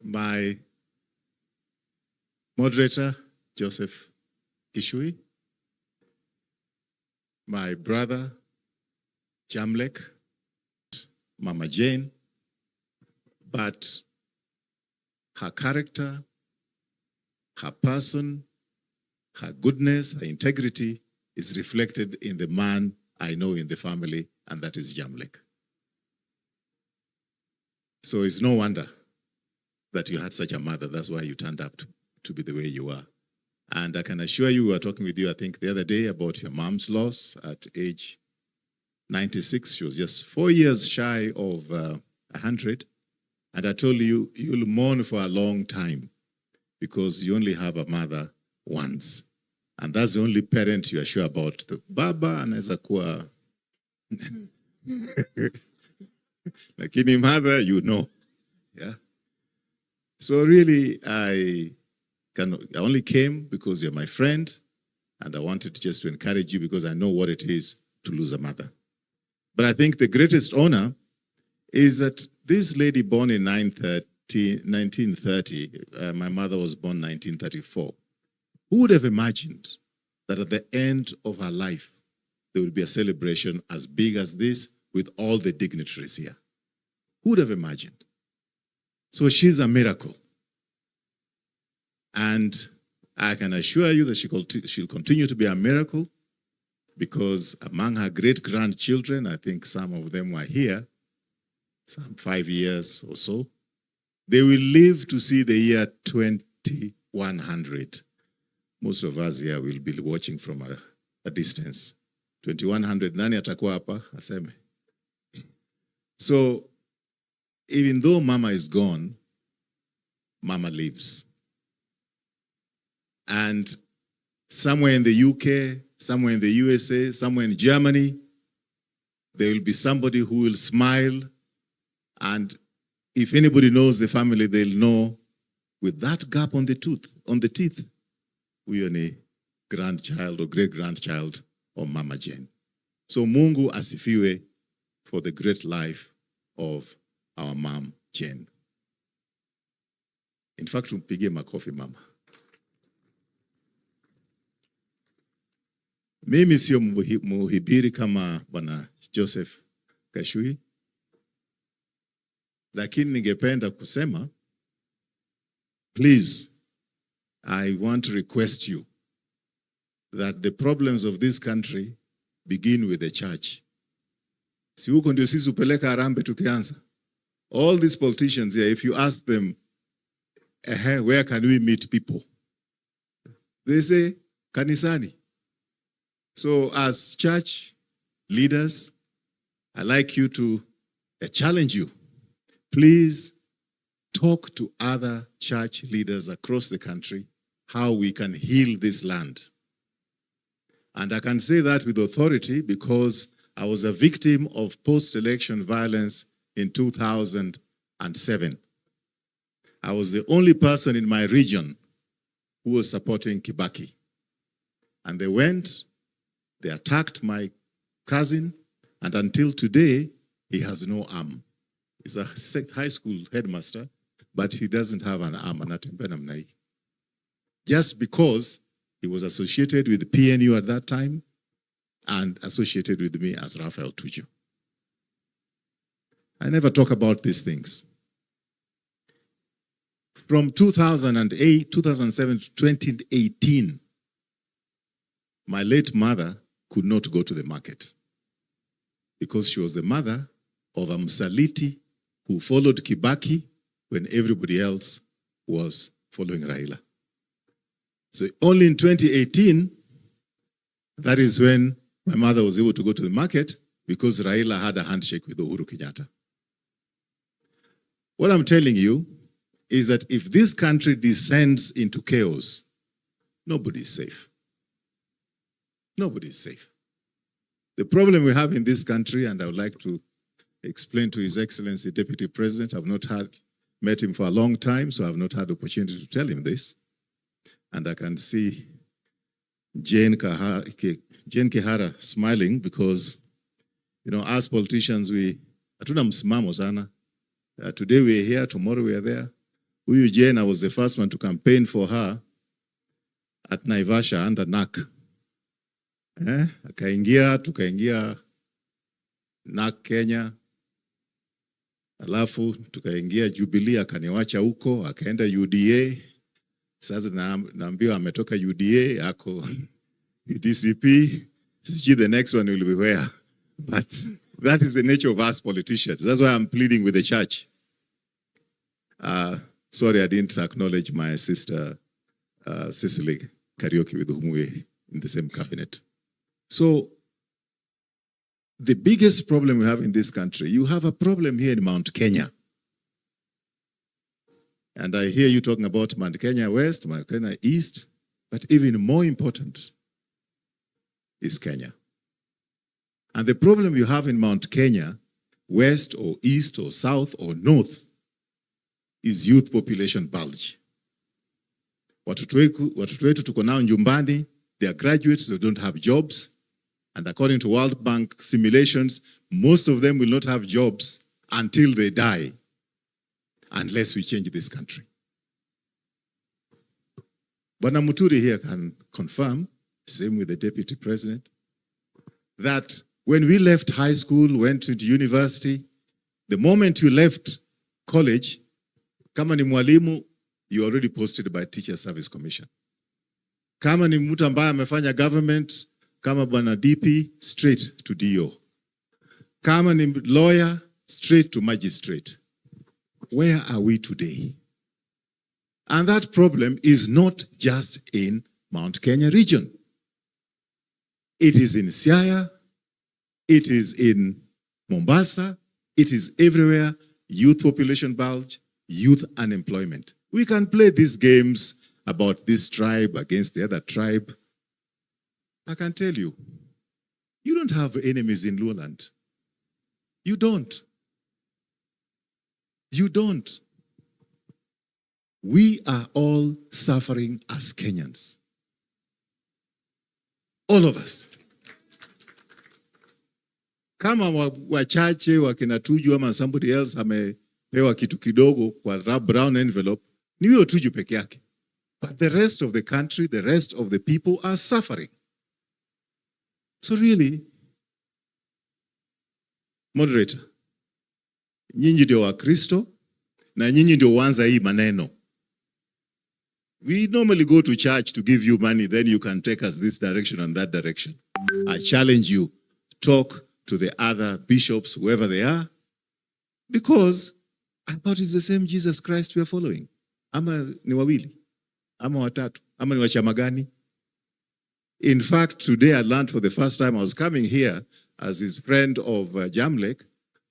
my moderator, Joseph Kishui, my brother, Jamlek, Mama Jane, but her character, her person, her goodness, her integrity is reflected in the man I know in the family, and that is Jamlek. So it's no wonder that you had such a mother. That's why you turned up to be the way you are. And I can assure you, we were talking with you, I think, the other day about your mom's loss at age 96. She was just 4 years shy of 100. And I told you, you'll mourn for a long time because you only have a mother once. And that's the only parent you are sure about. The baba anaweza kuwa lakini mother, you know. Yeah. So really, I only came because you're my friend, and I wanted just to encourage you because I know what it is to lose a mother. But I think the greatest honor is that this lady born in 1930, my mother was born 1934. Who would have imagined that at the end of her life, there would be a celebration as big as this with all the dignitaries here? Who would have imagined? So she's a miracle. And I can assure you that she'll continue to be a miracle because among her great-grandchildren, I think some of them were here, some 5 years or so, they will live to see the year 2100. Most of us here will be watching from a distance. 2100, nani atakuwa hapa? Aseme. So, even though Mama is gone, Mama lives. And somewhere in the UK, somewhere in the USA, somewhere in Germany, there will be somebody who will smile. And if anybody knows the family, they'll know with that gap on the teeth, we are a grandchild or great-grandchild of Mama Jane. So Mungu asifiwe for the great life of our mom, Jane. In fact, tumpigie makofi mama. Mimi sio muhibiri kama Bwana Joseph Kashui, lakini ningependa kusema, please, I want to request you that the problems of this country begin with the church. Si huko ndio sisi upeleka Harambee tukianza. All these politicians here, if you ask them, where can we meet people? They say, kanisani. So as church leaders, I like you to challenge you. Please talk to other church leaders across the country how we can heal this land. And I can say that with authority because I was a victim of post-election violence in 2007. I was the only person in my region who was supporting Kibaki. And they attacked my cousin, and until today, he has no arm. He's a high school headmaster, but he doesn't have an arm. Just because he was associated with PNU at that time and associated with me as Raphael Tuju. I never talk about these things. From 2007 to 2018, my late mother could not go to the market because she was the mother of a Msaliti who followed Kibaki when everybody else was following Raila. So only in 2018, that is when my mother was able to go to the market because Raila had a handshake with Uhuru Kenyatta. What I'm telling you is that if this country descends into chaos, nobody is safe. Nobody is safe. The problem we have in this country, and I would like to explain to His Excellency Deputy President, I've not met him for a long time, so I've not had the opportunity to tell him this. And I can see Jane Kihara smiling because, as politicians, hatuna msimamo sana. Today we are here, tomorrow we are there. Huyu Jane, I was the first one to campaign for her at Naivasha under NAK. Tukaingia NAK Kenya. Alafu tukaingia Jubilee, akaniwacha huko, akaenda UDA. Sasa naambiwa ametoka UDA ako DCP. The next one will be where? But that is the nature of us politicians. That's why I'm pleading with the church. Sorry, I didn't acknowledge my sister Cicely Karaoke, with whom we're in the same cabinet. So, the biggest problem we have in this country, you have a problem here in Mount Kenya. And I hear you talking about Mount Kenya West, Mount Kenya East, but even more important is Kenya. And the problem you have in Mount Kenya, West or East or South or North, is youth population bulge. Watoto wetu tuko nao nyumbani, they are graduates, they don't have jobs. And according to World Bank simulations, most of them will not have jobs until they die, unless we change this country. Bwana Muturi here can confirm, same with the Deputy President, that when we left high school, went to university, the moment you left college, kama ni mwalimu, you already posted by Teacher Service Commission. Kama ni mtu ambaye amefanya government, kama bwana DP, straight to DO. Kama ni lawyer, straight to magistrate. Where are we today? And that problem is not just in Mount Kenya region. It is in Siaya, it is in Mombasa, it is everywhere. Youth population bulge, youth unemployment. We can play these games about this tribe against the other tribe. I can tell you, you don't have enemies in Luoland. You don't. You don't. We are all suffering as Kenyans. All of us. Kama wachache wakina Tuju ama somebody else amepewa kitu kidogo kwa brown envelope, ni huyo Tuju peke yake. But the rest of the country, the rest of the people are suffering. So really, moderator, nyinyi ndio wa Kristo na nyinyi ndio wanza hii maneno. We normally go to church to give you money, then you can take us this direction and that direction. I challenge you, talk to the other bishops, whoever they are, because I thought it's the same Jesus Christ we are following. Ama ni wawili, ama watatu, ama ni wachama gani? In fact, today I learned for the first time, I was coming here as his friend of Jamlek,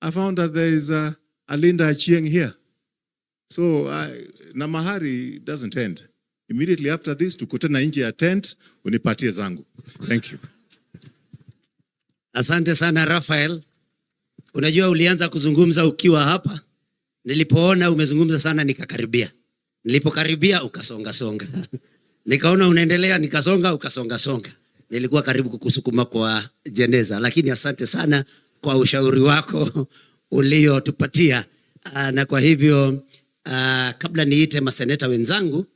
I found that there is a Linda Achieng here. So, Namahari doesn't end. Immediately after this, tukutana nje ya tent, unipatie zangu. Thank you. Asante sana Raphael. Unajua ulianza kuzungumza ukiwa hapa. Nilipoona umezungumza sana nikakaribia. Nilipokaribia ukasonga songa. Nikaona unaendelea nikasonga ukasonga songa. Nilikuwa karibu kukusukuma kwa jeneza, lakini asante sana kwa ushauri wako uliotupatia. Na kwa hivyo kabla niite maseneta wenzangu